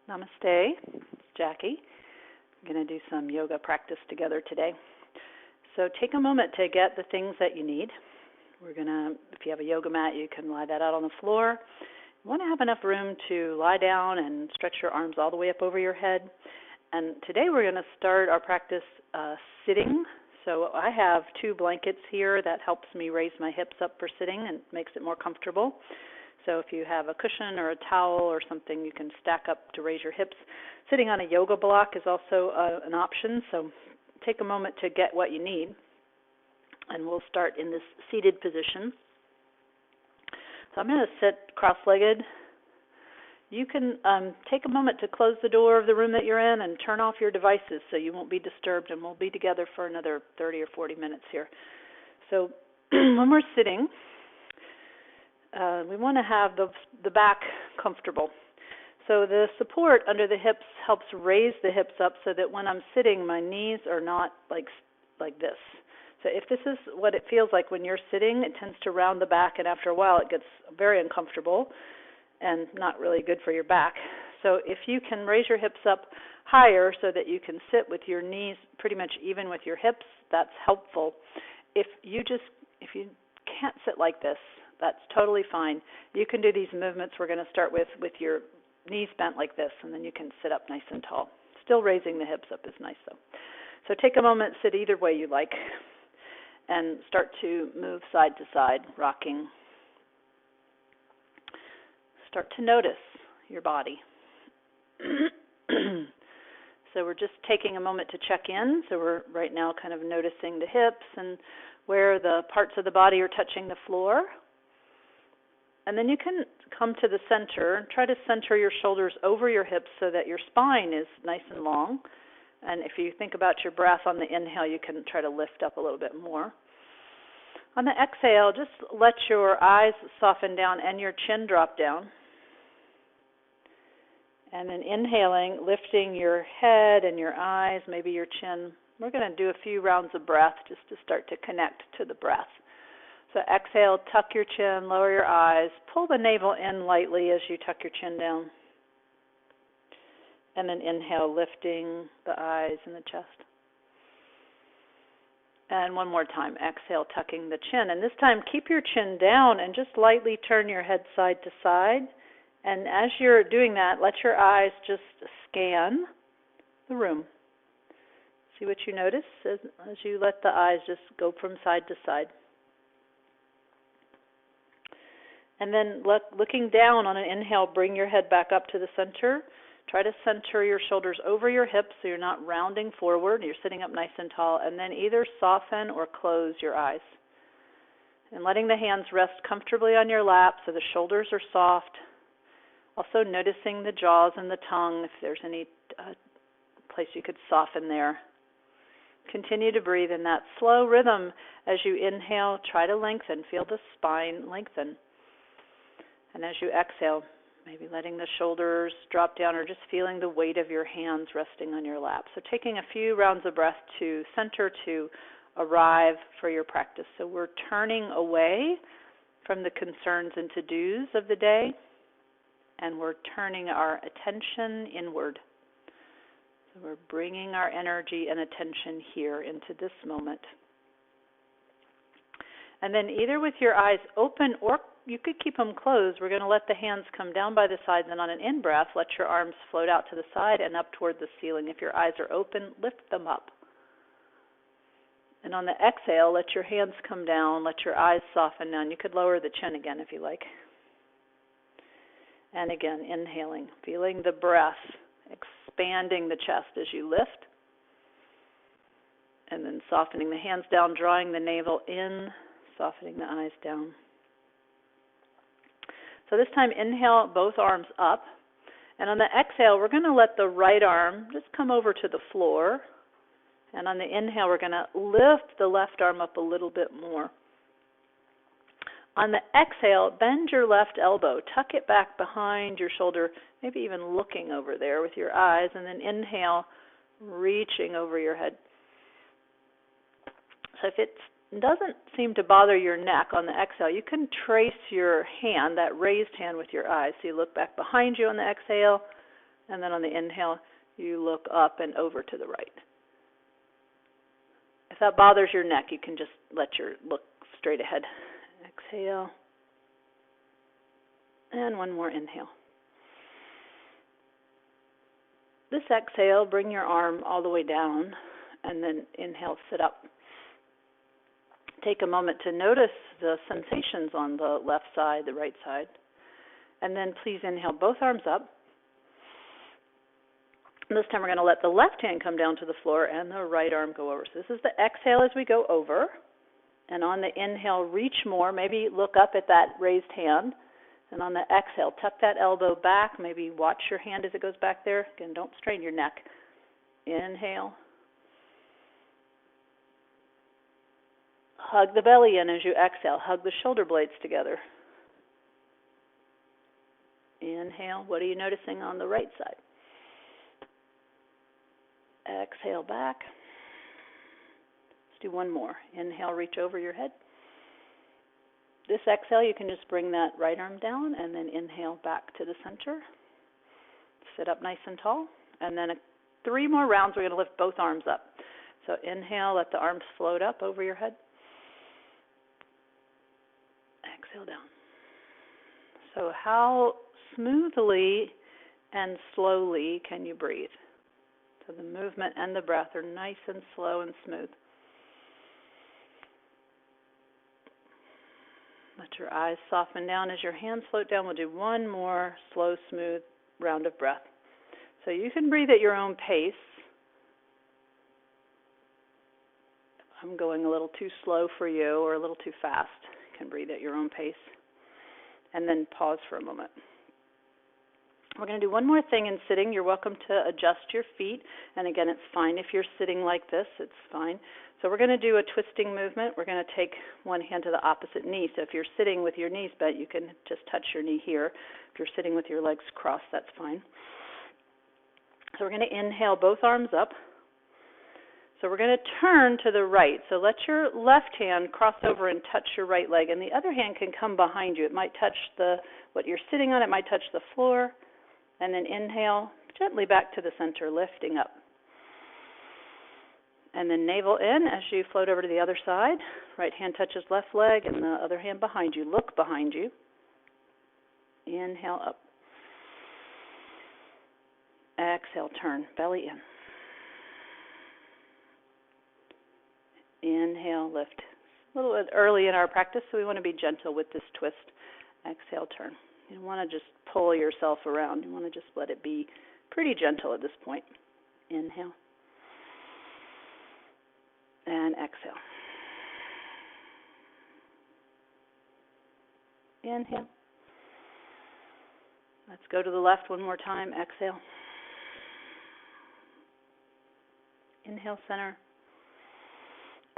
Namaste, it's Jacci. We're going to do some yoga practice together today. So take a moment to get the things that you need. If you have a yoga mat, you can lie that out on the floor. You want to have enough room to lie down and stretch your arms all the way up over your head. And today we're going to start our practice sitting. So I have 2 blankets here that helps me raise my hips up for sitting and makes it more comfortable. So if you have a cushion or a towel or something, you can stack up to raise your hips. Sitting on a yoga block is also an option, so take a moment to get what you need. And we'll start in this seated position. So I'm going to sit cross-legged. You can take a moment to close the door of the room that you're in and turn off your devices so you won't be disturbed, and we'll be together for another 30 or 40 minutes here. So when we're sitting, we want to have the back comfortable. So the support under the hips helps raise the hips up so that when I'm sitting, my knees are not like this. So if this is what it feels like when you're sitting, it tends to round the back, and after a while it gets very uncomfortable and not really good for your back. So if you can raise your hips up higher so that you can sit with your knees pretty much even with your hips, that's helpful. If you can't sit like this, that's totally fine. You can do these movements we're going to start with your knees bent like this, and then you can sit up nice and tall. Still raising the hips up is nice, though. So take a moment, sit either way you like, and start to move side to side, rocking. Start to notice your body. So we're just taking a moment to check in. So we're right now kind of noticing the hips and where the parts of the body are touching the floor. And then you can come to the center and try to center your shoulders over your hips so that your spine is nice and long. And if you think about your breath on the inhale, you can try to lift up a little bit more. On the exhale, just let your eyes soften down and your chin drop down. And then inhaling, lifting your head and your eyes, maybe your chin. We're going to do a few rounds of breath just to start to connect to the breath. So exhale, tuck your chin, lower your eyes, pull the navel in lightly as you tuck your chin down. And then inhale, lifting the eyes and the chest. And one more time, exhale, tucking the chin. And this time, keep your chin down and just lightly turn your head side to side. And as you're doing that, let your eyes just scan the room. See what you notice as you let the eyes just go from side to side. And then looking down on an inhale, bring your head back up to the center. Try to center your shoulders over your hips so you're not rounding forward. You're sitting up nice and tall. And then either soften or close your eyes. And letting the hands rest comfortably on your lap so the shoulders are soft. Also noticing the jaws and the tongue, if there's any place you could soften there. Continue to breathe in that slow rhythm. As you inhale, try to lengthen. Feel the spine lengthen. And as you exhale, maybe letting the shoulders drop down or just feeling the weight of your hands resting on your lap. So taking a few rounds of breath to center, to arrive for your practice. So we're turning away from the concerns and to-dos of the day, and we're turning our attention inward. So we're bringing our energy and attention here into this moment. And then either with your eyes open or you could keep them closed. We're going to let the hands come down by the sides, and on an in-breath, let your arms float out to the side and up toward the ceiling. If your eyes are open, lift them up. And on the exhale, let your hands come down, let your eyes soften down. You could lower the chin again if you like. And again, inhaling, feeling the breath, expanding the chest as you lift. And then softening the hands down, drawing the navel in, softening the eyes down. So this time, inhale, both arms up. And on the exhale, we're going to let the right arm just come over to the floor. And on the inhale, we're going to lift the left arm up a little bit more. On the exhale, bend your left elbow. Tuck it back behind your shoulder, maybe even looking over there with your eyes. And then inhale, reaching over your head. So if it doesn't seem to bother your neck on the exhale, you can trace your hand, that raised hand, with your eyes. So you look back behind you on the exhale, And then on the inhale, you look up and over to the right. If that bothers your neck, you can just let your look straight ahead. Exhale. And one more inhale. This exhale, bring your arm all the way down, and then inhale, sit up. Take a moment to notice the sensations on the left side, the right side. And then please inhale both arms up. And this time we're going to let the left hand come down to the floor and the right arm go over. So this is the exhale as we go over. And on the inhale, reach more. Maybe look up at that raised hand. And on the exhale, tuck that elbow back. Maybe watch your hand as it goes back there. Again, don't strain your neck. Inhale. Hug the belly in as you exhale. Hug the shoulder blades together. Inhale. What are you noticing on the right side? Exhale back. Let's do one more. Inhale, reach over your head. This exhale, you can just bring that right arm down and then inhale back to the center. Sit up nice and tall. And then 3 more rounds, we're going to lift both arms up. So inhale, let the arms float up over your head. Exhale down. So how smoothly and slowly can you breathe? So the movement and the breath are nice and slow and smooth. Let your eyes soften down as your hands float down. We'll do one more slow, smooth round of breath. So you can breathe at your own pace. If I'm going a little too slow for you or a little too fast, you can breathe at your own pace. And then pause for a moment. We're going to do one more thing in sitting. You're welcome to adjust your feet. And again, it's fine if you're sitting like this. It's fine. So we're going to do a twisting movement. We're going to take one hand to the opposite knee. So if you're sitting with your knees bent, you can just touch your knee here. If you're sitting with your legs crossed, that's fine. So we're going to inhale both arms up. So we're going to turn to the right. So let your left hand cross over and touch your right leg. And the other hand can come behind you. It might touch what you're sitting on. It might touch the floor. And then inhale gently back to the center, lifting up. And then navel in as you float over to the other side. Right hand touches left leg and the other hand behind you. Look behind you. Inhale up. Exhale, turn, belly in. Inhale, lift. A little bit early in our practice, so we want to be gentle with this twist. Exhale, turn. You don't want to just pull yourself around. You want to just let it be pretty gentle at this point. Inhale. And exhale. Inhale. Let's go to the left one more time. Exhale. Inhale, center.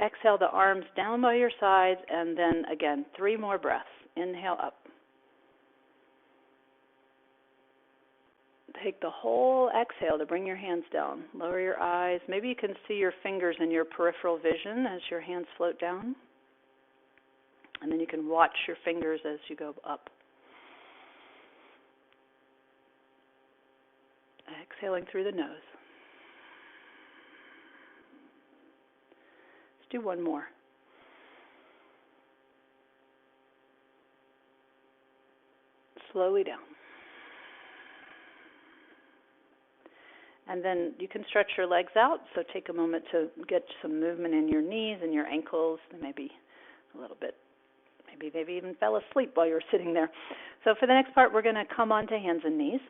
Exhale the arms down by your sides, and then again, 3 more breaths. Inhale up. Take the whole exhale to bring your hands down. Lower your eyes. Maybe you can see your fingers in your peripheral vision as your hands float down. And then you can watch your fingers as you go up. Exhaling through the nose. Let's do one more. Slowly down. And then you can stretch your legs out, so take a moment to get some movement in your knees and your ankles, maybe a little bit. Maybe even fell asleep while you were sitting there. So for the next part, we're going to come onto hands and knees.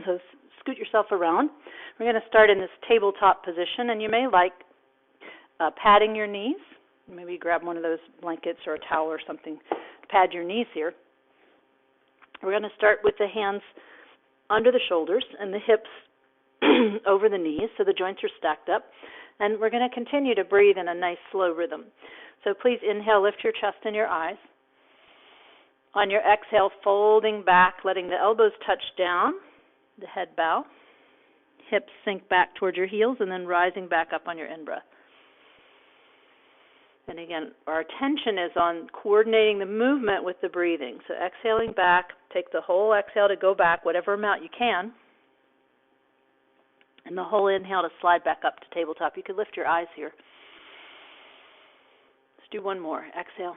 So scoot yourself around. We're going to start in this tabletop position, and you may like padding your knees. Maybe grab one of those blankets or a towel or something to pad your knees here. We're going to start with the hands under the shoulders and the hips over the knees, so the joints are stacked up. And we're going to continue to breathe in a nice slow rhythm. So please inhale, lift your chest and your eyes. On your exhale, folding back, letting the elbows touch down, the head bow, hips sink back toward your heels, and then rising back up on your in-breath. And again, our attention is on coordinating the movement with the breathing. So exhaling back, take the whole exhale to go back, whatever amount you can. And the whole inhale to slide back up to tabletop. You could lift your eyes here. Let's do one more. Exhale.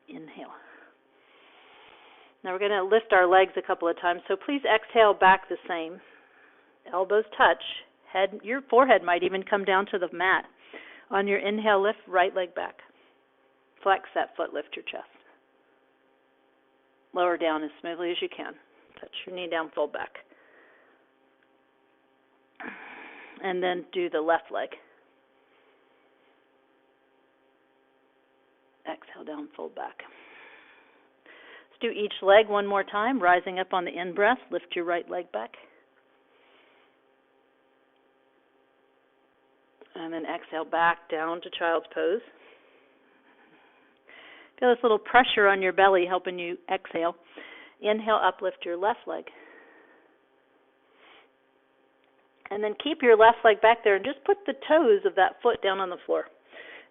Inhale. Now we're going to lift our legs a couple of times, so please exhale back the same. Elbows touch. Your forehead might even come down to the mat. On your inhale, lift right leg back. Flex that foot, lift your chest. Lower down as smoothly as you can. Touch your knee down, fold back. And then do the left leg. Exhale down, fold back. Let's do each leg one more time, rising up on the in-breath. Lift your right leg back. And then exhale back down to child's pose. Feel this little pressure on your belly helping you exhale. Inhale, uplift your left leg. And then keep your left leg back there and just put the toes of that foot down on the floor.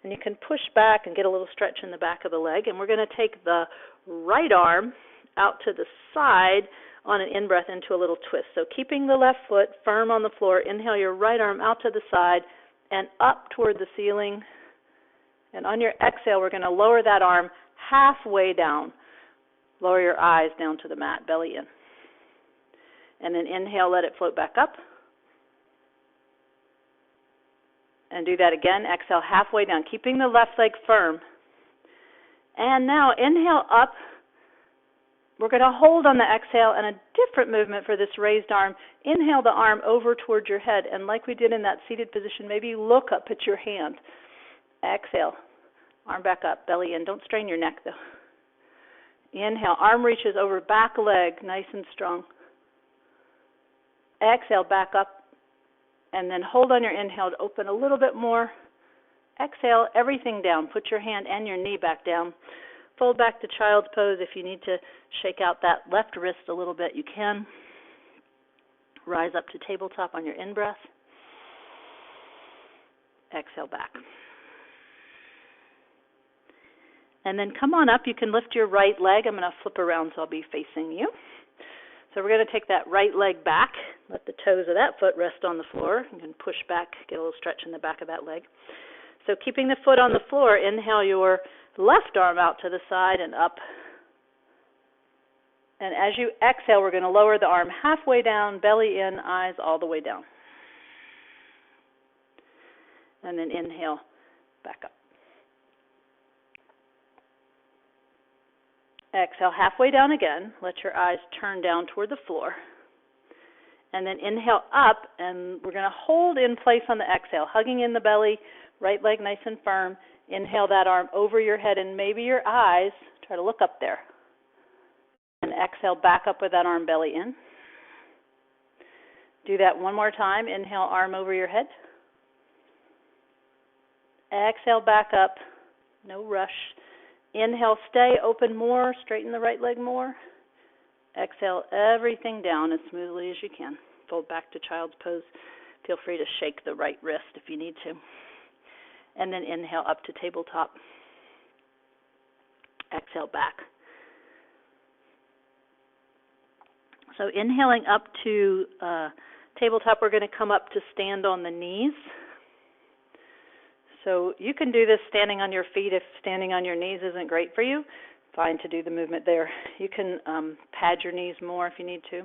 And you can push back and get a little stretch in the back of the leg. And we're going to take the right arm out to the side on an in-breath into a little twist. So keeping the left foot firm on the floor, inhale your right arm out to the side and up toward the ceiling. And on your exhale, we're going to lower that arm halfway down. Lower your eyes down to the mat, belly in. And then inhale, let it float back up. And do that again. Exhale halfway down, keeping the left leg firm. And now inhale up. We're going to hold on the exhale and a different movement for this raised arm. Inhale the arm over towards your head. And like we did in that seated position, maybe look up at your hand. Exhale. Arm back up, belly in. Don't strain your neck, though. Inhale. Arm reaches over back leg, nice and strong. Exhale, back up. And then hold on your inhale to open a little bit more. Exhale, everything down. Put your hand and your knee back down. Fold back to child's pose. If you need to shake out that left wrist a little bit, you can. Rise up to tabletop on your in-breath. Exhale back. And then come on up. You can lift your right leg. I'm going to flip around so I'll be facing you. So we're going to take that right leg back. Let the toes of that foot rest on the floor. You can push back, get a little stretch in the back of that leg. So keeping the foot on the floor, inhale your left arm out to the side and up. And as you exhale, we're going to lower the arm halfway down, belly in, eyes all the way down. And then inhale, back up. Exhale halfway down again. Let your eyes turn down toward the floor. And then inhale up, and we're going to hold in place on the exhale, hugging in the belly, right leg nice and firm. Inhale that arm over your head and maybe your eyes. Try to look up there. And exhale back up with that arm, belly in. Do that one more time. Inhale, arm over your head. Exhale back up. No rush. Inhale, stay open more, straighten the right leg more. Exhale everything down as smoothly as you can. Fold back to child's pose. Feel free to shake the right wrist if you need to. And then inhale up to tabletop. Exhale back. So inhaling up to tabletop, we're going to come up to stand on the knees. So you can do this standing on your feet if standing on your knees isn't great for you. Fine to do the movement there. You can pad your knees more if you need to.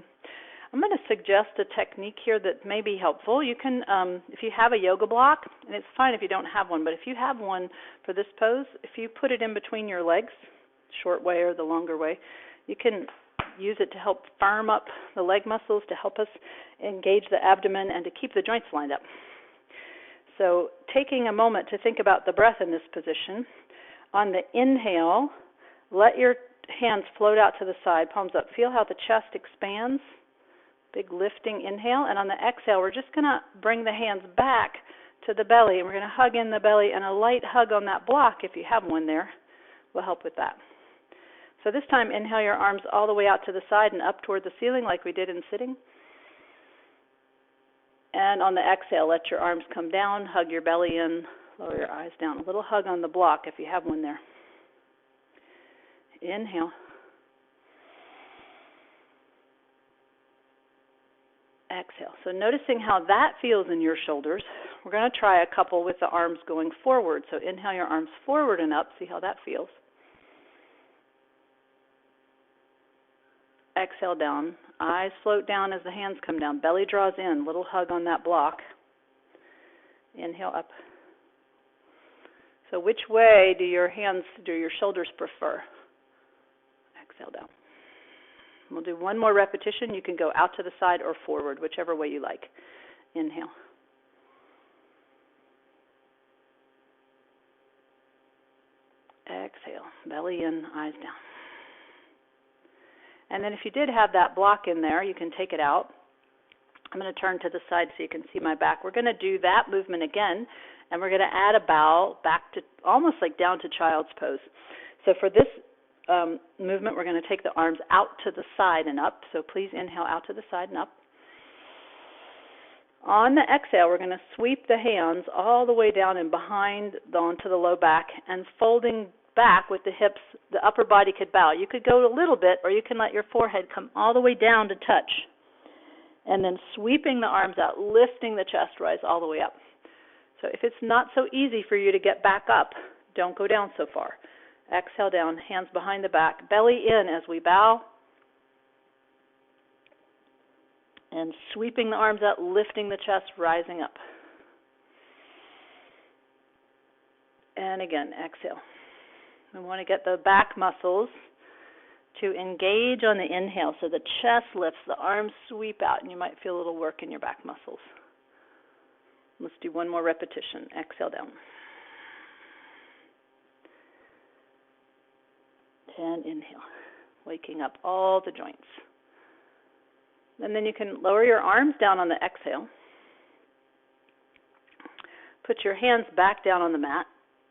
I'm going to suggest a technique here that may be helpful. You can, if you have a yoga block, and it's fine if you don't have one, but if you have one for this pose, if you put it in between your legs, short way or the longer way, you can use it to help firm up the leg muscles, to help us engage the abdomen and to keep the joints lined up. So taking a moment to think about the breath in this position. On the inhale, let your hands float out to the side, palms up. Feel how the chest expands. Big lifting inhale. And on the exhale, we're just going to bring the hands back to the belly. And we're going to hug in the belly, and a light hug on that block, if you have one there, will help with that. So this time, inhale your arms all the way out to the side and up toward the ceiling like we did in sitting. And on the exhale, let your arms come down, hug your belly in, lower your eyes down. A little hug on the block if you have one there. Inhale. Exhale. So noticing how that feels in your shoulders, we're going to try a couple with the arms going forward. So inhale your arms forward and up. See how that feels. Exhale down. Eyes float down as the hands come down. Belly draws in. Little hug on that block. Inhale up. So which way do your shoulders prefer? Exhale down. We'll do one more repetition. You can go out to the side or forward, whichever way you like. Inhale. Exhale. Belly in, eyes down. And then if you did have that block in there, you can take it out. I'm going to turn to the side so you can see my back. We're going to do that movement again, and we're going to add a bow back to almost like down to child's pose. So for this movement, we're going to take the arms out to the side and up. So please inhale out to the side and up. On the exhale, we're going to sweep the hands all the way down and behind onto the low back and folding back with the hips. The upper body could bow. You could go a little bit, or you can let your forehead come all the way down to touch. And then sweeping the arms out, lifting the chest, rise all the way up. So if it's not so easy for you to get back up, don't go down so far. Exhale down, hands behind the back, belly in as we bow. And sweeping the arms out, lifting the chest, rising up. And again, exhale. We want to get the back muscles to engage on the inhale. So the chest lifts, the arms sweep out, and you might feel a little work in your back muscles. Let's do one more repetition. Exhale down. And inhale, waking up all the joints. And then you can lower your arms down on the exhale. Put your hands back down on the mat.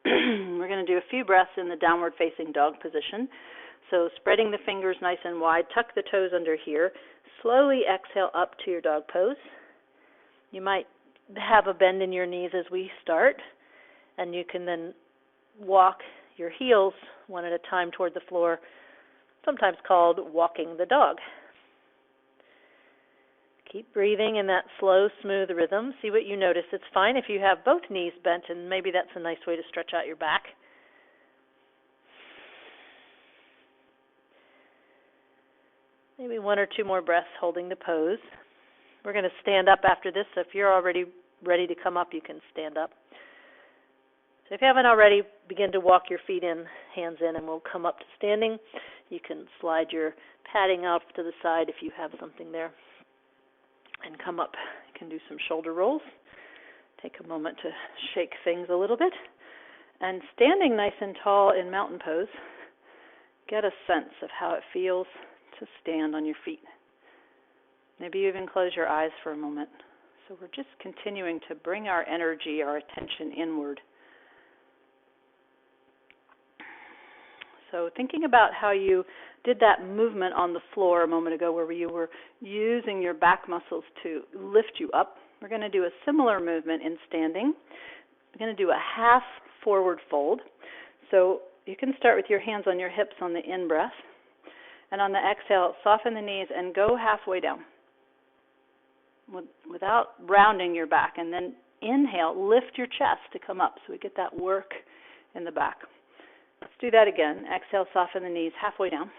We're going to do a few breaths in the downward facing dog position. So spreading the fingers nice and wide, tuck the toes under here. Slowly exhale up to your dog pose. You might have a bend in your knees as we start, and you can then walk your heels one at a time toward the floor, sometimes called walking the dog. Keep breathing in that slow, smooth rhythm. See what you notice. It's fine if you have both knees bent, and maybe that's a nice way to stretch out your back. Maybe one or two more breaths holding the pose. We're going to stand up after this, so if you're already ready to come up, you can stand up. So if you haven't already, begin to walk your feet in, hands in, and we'll come up to standing. You can slide your padding off to the side if you have something there. And come up. You can do some shoulder rolls. Take a moment to shake things a little bit. And standing nice and tall in mountain pose, get a sense of how it feels to stand on your feet. Maybe you even close your eyes for a moment. So we're just continuing to bring our energy, our attention inward. So thinking about how you did that movement on the floor a moment ago where you were using your back muscles to lift you up, we're going to do a similar movement in standing. We're going to do a half forward fold. So you can start with your hands on your hips on the in-breath. And on the exhale, soften the knees and go halfway down without rounding your back. And then inhale, lift your chest to come up so we get that work in the back. Let's do that again. Exhale, soften the knees halfway down.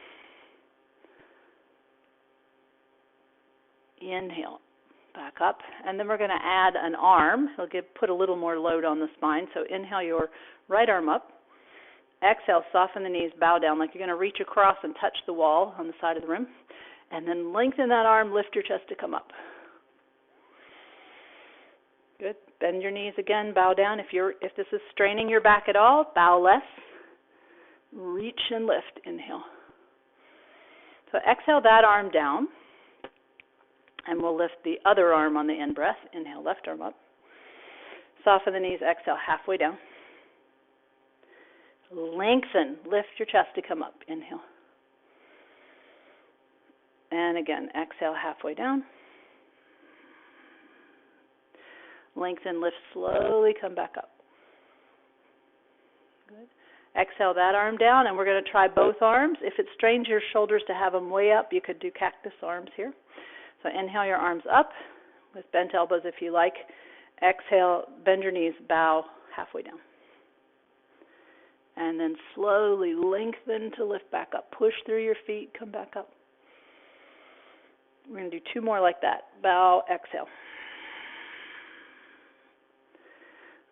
Inhale, back up. And then we're going to add an arm. It'll put a little more load on the spine. So inhale your right arm up. Exhale, soften the knees, bow down like you're going to reach across and touch the wall on the side of the room. And then lengthen that arm, lift your chest to come up. Good. Bend your knees again, bow down. If this is straining your back at all, bow less. Reach and lift. Inhale. So exhale that arm down. And we'll lift the other arm on the in-breath. Inhale, left arm up. Soften the knees, exhale, halfway down. Lengthen, lift your chest to come up. Inhale. And again, exhale, halfway down. Lengthen, lift, slowly come back up. Good. Exhale that arm down, and we're going to try both arms. If it strains your shoulders to have them way up, you could do cactus arms here. So inhale your arms up with bent elbows if you like. Exhale, bend your knees, bow halfway down. And then slowly lengthen to lift back up. Push through your feet, come back up. We're going to do 2 more like that. Bow, exhale.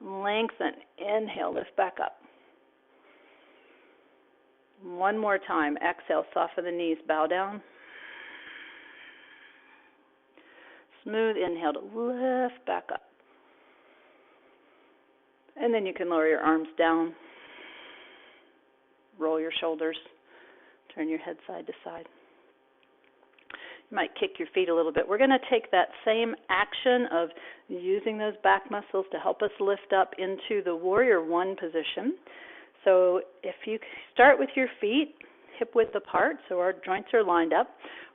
Lengthen, inhale, lift back up. 1 more time. Exhale, soften the knees, bow down. Smooth inhale to lift back up. And then you can lower your arms down. Roll your shoulders. Turn your head side to side. You might kick your feet a little bit. We're going to take that same action of using those back muscles to help us lift up into the warrior 1 position. So if you start with your feet hip width apart, so our joints are lined up,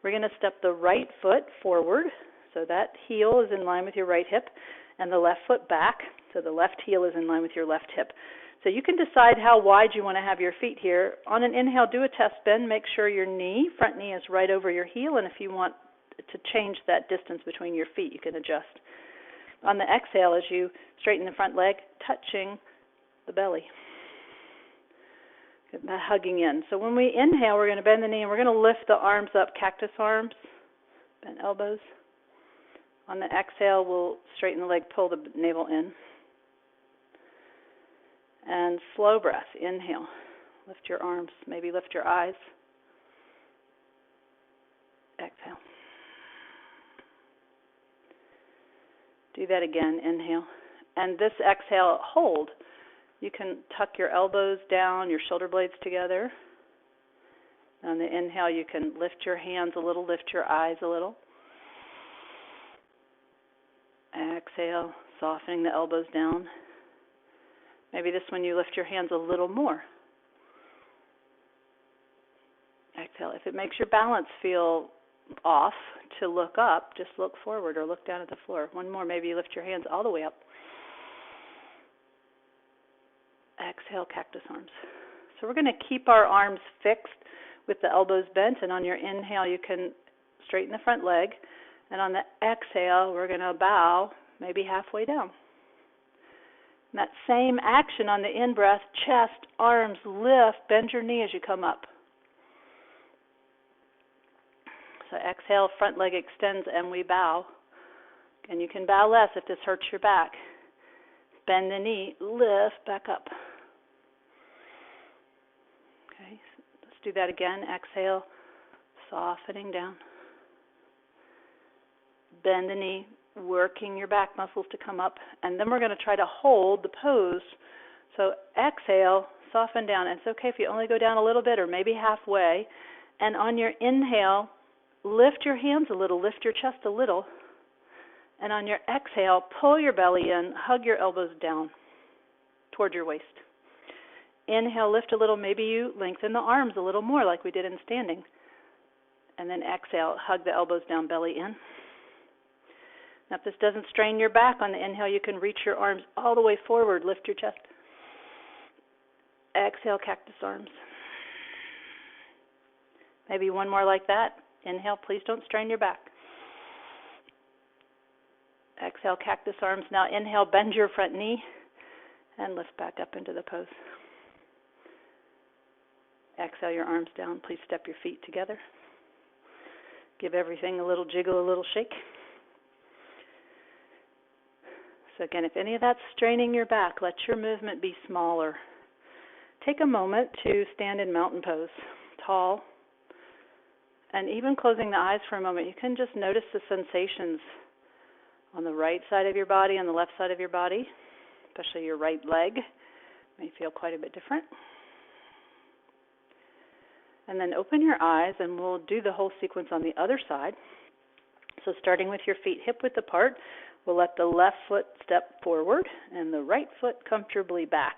we're going to step the right foot forward, so that heel is in line with your right hip, and the left foot back, so the left heel is in line with your left hip. So you can decide how wide you want to have your feet here. On an inhale, do a test bend. Make sure your front knee is right over your heel, and if you want to change that distance between your feet, you can adjust. On the exhale, as you straighten the front leg, touching the belly. Get that hugging in. So when we inhale, we're going to bend the knee, and we're going to lift the arms up, cactus arms, bend elbows. On the exhale, we'll straighten the leg, pull the navel in. And slow breath, inhale. Lift your arms, maybe lift your eyes. Exhale. Do that again, inhale. And this exhale, hold. You can tuck your elbows down, your shoulder blades together. On the inhale, you can lift your hands a little, lift your eyes a little. Exhale, softening the elbows down. Maybe this one you lift your hands a little more. Exhale. If it makes your balance feel off to look up, just look forward or look down at the floor. 1 more. Maybe you lift your hands all the way up. Exhale, cactus arms. So we're going to keep our arms fixed with the elbows bent, and on your inhale you can straighten the front leg, and on the exhale we're going to bow maybe halfway down. And that same action on the in-breath, chest, arms, lift, bend your knee as you come up. So exhale, front leg extends, and we bow. And you can bow less if this hurts your back. Bend the knee, lift back up. Okay, so let's do that again. Exhale, softening down. Bend the knee, working your back muscles to come up, and then we're going to try to hold the pose. So exhale, soften down, and it's okay if you only go down a little bit or maybe halfway, and on your inhale, lift your hands a little, lift your chest a little, and on your exhale, pull your belly in, hug your elbows down toward your waist. Inhale, lift a little, maybe you lengthen the arms a little more like we did in standing, and then exhale, hug the elbows down, belly in. Now, if this doesn't strain your back on the inhale, you can reach your arms all the way forward. Lift your chest. Exhale, cactus arms. Maybe 1 more like that. Inhale, please don't strain your back. Exhale, cactus arms. Now inhale, bend your front knee and lift back up into the pose. Exhale your arms down. Please step your feet together. Give everything a little jiggle, a little shake. So again, if any of that's straining your back, let your movement be smaller. Take a moment to stand in mountain pose, tall. And even closing the eyes for a moment, you can just notice the sensations on the right side of your body, on the left side of your body, especially your right leg. May feel quite a bit different. And then open your eyes, and we'll do the whole sequence on the other side. So starting with your feet hip width apart, we'll let the left foot step forward and the right foot comfortably back.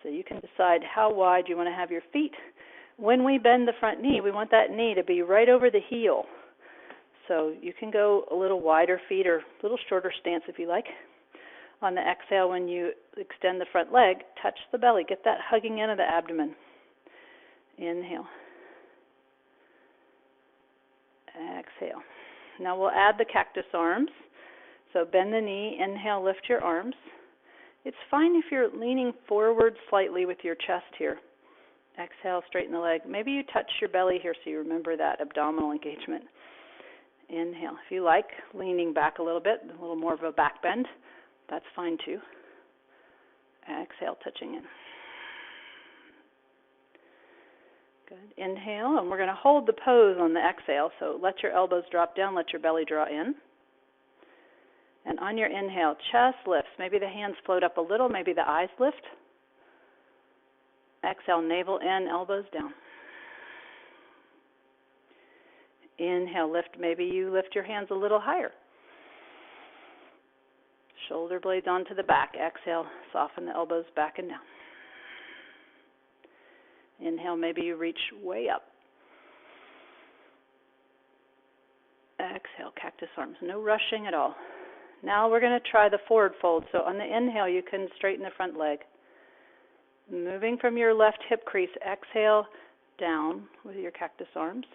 So you can decide how wide you want to have your feet. When we bend the front knee, we want that knee to be right over the heel. So you can go a little wider feet or a little shorter stance if you like. On the exhale, when you extend the front leg, touch the belly. Get that hugging in of the abdomen. Inhale. Exhale. Now we'll add the cactus arms. So bend the knee, inhale, lift your arms. It's fine if you're leaning forward slightly with your chest here. Exhale, straighten the leg. Maybe you touch your belly here so you remember that abdominal engagement. Inhale. If you like, leaning back a little bit, a little more of a back bend, that's fine too. Exhale, touching in. Good. Inhale, and we're going to hold the pose on the exhale. So let your elbows drop down, let your belly draw in. And on your inhale, chest lifts. Maybe the hands float up a little, maybe the eyes lift. Exhale, navel in, elbows down. Inhale, lift. Maybe you lift your hands a little higher. Shoulder blades onto the back. Exhale, soften the elbows back and down. Inhale, maybe you reach way up. Exhale, cactus arms. No rushing at all. Now we're going to try the forward fold. So on the inhale, you can straighten the front leg. Moving from your left hip crease, exhale down with your cactus arms.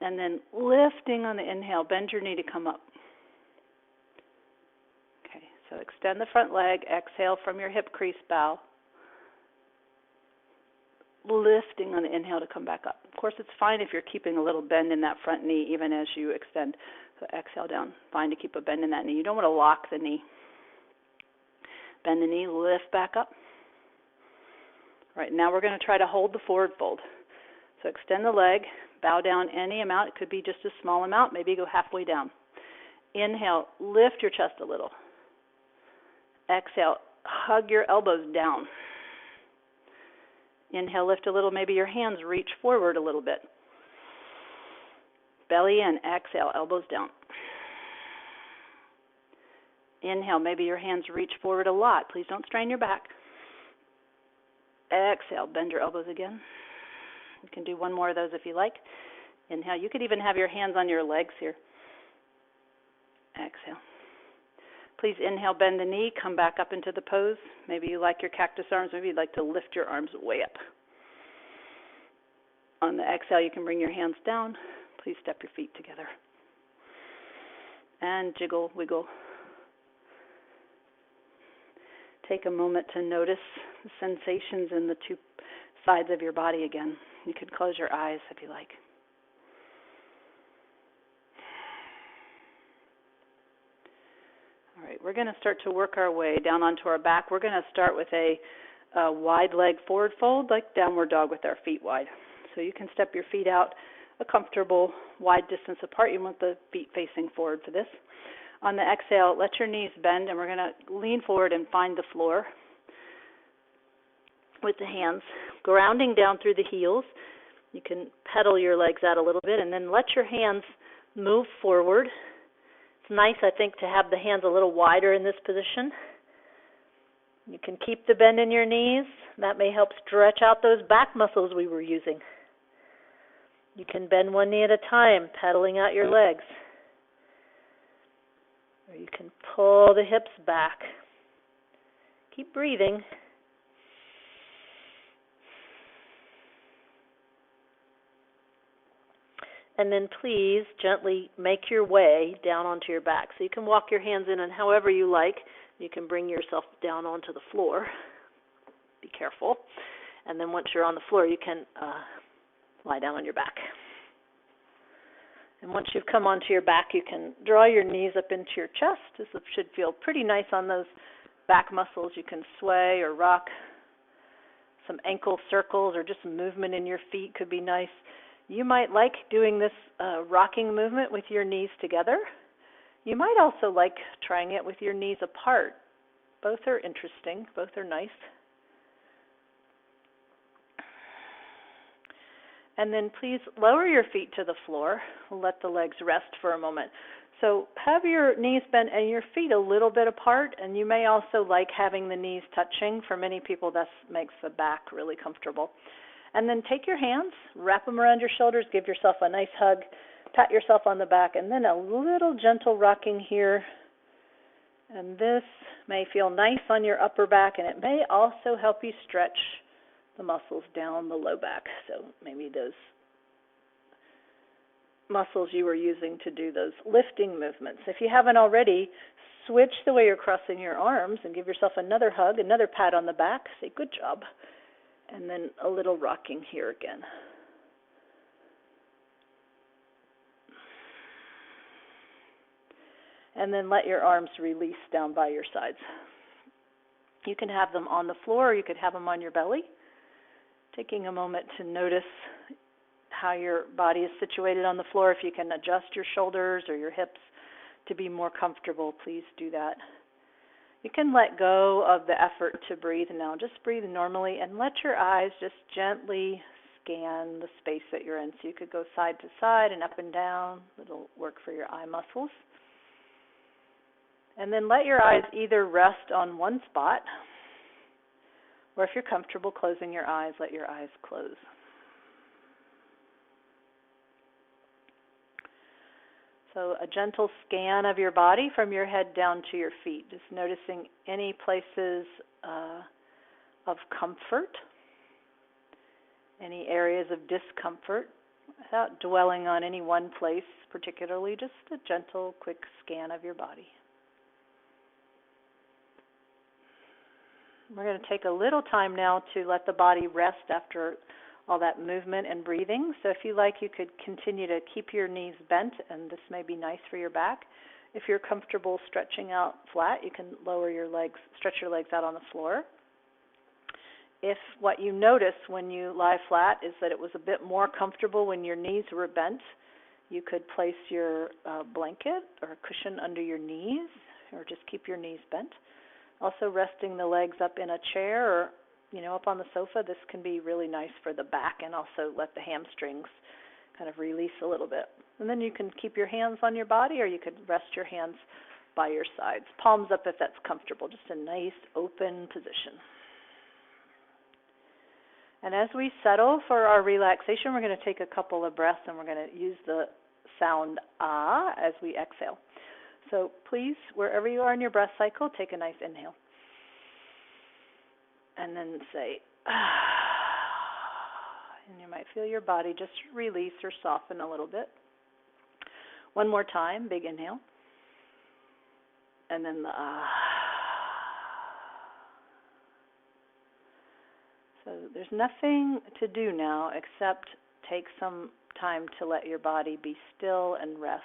And then lifting on the inhale, bend your knee to come up. Okay, so extend the front leg, exhale from your hip crease, bow. Lifting on the inhale to come back up. Of course, it's fine if you're keeping a little bend in that front knee even as you extend. So exhale down. Fine to keep a bend in that knee. You don't want to lock the knee. Bend the knee, lift back up. All right, now we're going to try to hold the forward fold. So extend the leg, bow down any amount. It could be just a small amount. Maybe go halfway down. Inhale, lift your chest a little. Exhale, hug your elbows down. Inhale, lift a little. Maybe your hands reach forward a little bit. Belly in. Exhale, elbows down. Inhale, maybe your hands reach forward a lot. Please don't strain your back. Exhale, bend your elbows again. You can do one more of those if you like. Inhale. You could even have your hands on your legs here. Exhale. Please inhale, bend the knee, come back up into the pose. Maybe you like your cactus arms. Maybe you'd like to lift your arms way up. On the exhale, you can bring your hands down. Please step your feet together. And jiggle, wiggle. Take a moment to notice the sensations in the two sides of your body again. You could close your eyes if you like. All right, we're going to start to work our way down onto our back. We're going to start with a wide leg forward fold, like downward dog with our feet wide. So you can step your feet out a comfortable wide distance apart. You want the feet facing forward for this. On the exhale, let your knees bend, and we're going to lean forward and find the floor with the hands, grounding down through the heels. You can pedal your legs out a little bit, and then let your hands move forward. It's nice, I think, to have the hands a little wider in this position. You can keep the bend in your knees. That may help stretch out those back muscles we were using. You can bend one knee at a time, pedaling out your legs. Or you can pull the hips back. Keep breathing. And then please gently make your way down onto your back. So you can walk your hands in and however you like. You can bring yourself down onto the floor. Be careful. And then once you're on the floor, you can lie down on your back. And once you've come onto your back, you can draw your knees up into your chest. This should feel pretty nice on those back muscles. You can sway or rock. Some ankle circles or just movement in your feet could be nice. You might like doing this rocking movement with your knees together. You might also like trying it with your knees apart. Both are interesting. Both are nice. And then please lower your feet to the floor. Let the legs rest for a moment. So have your knees bent and your feet a little bit apart, and you may also like having the knees touching. For many people, that makes the back really comfortable. And then take your hands, wrap them around your shoulders, give yourself a nice hug, pat yourself on the back, and then a little gentle rocking here. And this may feel nice on your upper back, and it may also help you stretch the muscles down the low back. So maybe those muscles you were using to do those lifting movements. If you haven't already, switch the way you're crossing your arms and give yourself another hug, another pat on the back. Say, good job. And then a little rocking here again. And then let your arms release down by your sides. You can have them on the floor or you could have them on your belly. Taking a moment to notice how your body is situated on the floor. If you can adjust your shoulders or your hips to be more comfortable, please do that. You can let go of the effort to breathe now. Just breathe normally and let your eyes just gently scan the space that you're in. So you could go side to side and up and down. It'll work for your eye muscles. And then let your eyes either rest on one spot, or if you're comfortable closing your eyes, let your eyes close. So a gentle scan of your body from your head down to your feet, just noticing any places of comfort, any areas of discomfort, without dwelling on any one place particularly, just a gentle, quick scan of your body. We're going to take a little time now to let the body rest after all that movement and breathing. So if you like, you could continue to keep your knees bent, and this may be nice for your back. If you're comfortable stretching out flat, you can lower your legs, stretch your legs out on the floor. If what you notice when you lie flat is that it was a bit more comfortable when your knees were bent, you could place your blanket or cushion under your knees, or just keep your knees bent. Also resting the legs up in a chair or, up on the sofa. This can be really nice for the back and also let the hamstrings kind of release a little bit. And then you can keep your hands on your body or you could rest your hands by your sides. Palms up if that's comfortable. Just a nice open position. And as we settle for our relaxation, we're going to take a couple of breaths and we're going to use the sound ah as we exhale. So please, wherever you are in your breath cycle, take a nice inhale. And then say, ah. And you might feel your body just release or soften a little bit. One more time, big inhale. And then the ah. So there's nothing to do now except take some time to let your body be still and rest.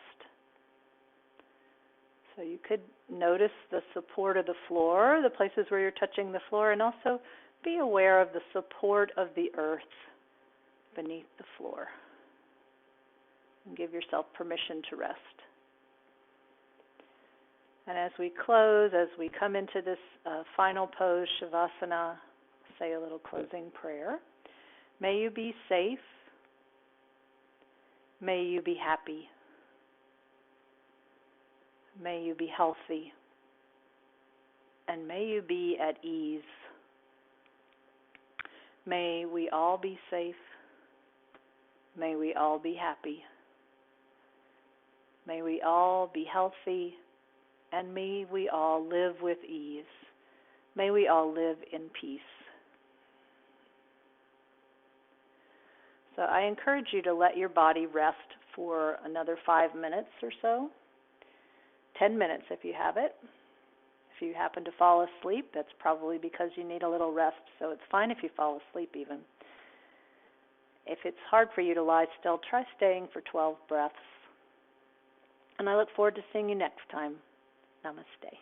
So you could notice the support of the floor, the places where you're touching the floor, and also be aware of the support of the earth beneath the floor. And give yourself permission to rest. And as we close, as we come into this final pose, Shavasana, say a little closing prayer. May you be safe. May you be happy. May you be healthy, and may you be at ease. May we all be safe. May we all be happy. May we all be healthy, and may we all live with ease. May we all live in peace. So I encourage you to let your body rest for another 5 minutes or so. 10 minutes if you have it. If you happen to fall asleep, that's probably because you need a little rest, so it's fine if you fall asleep even. If it's hard for you to lie still, try staying for 12 breaths. And I look forward to seeing you next time. Namaste.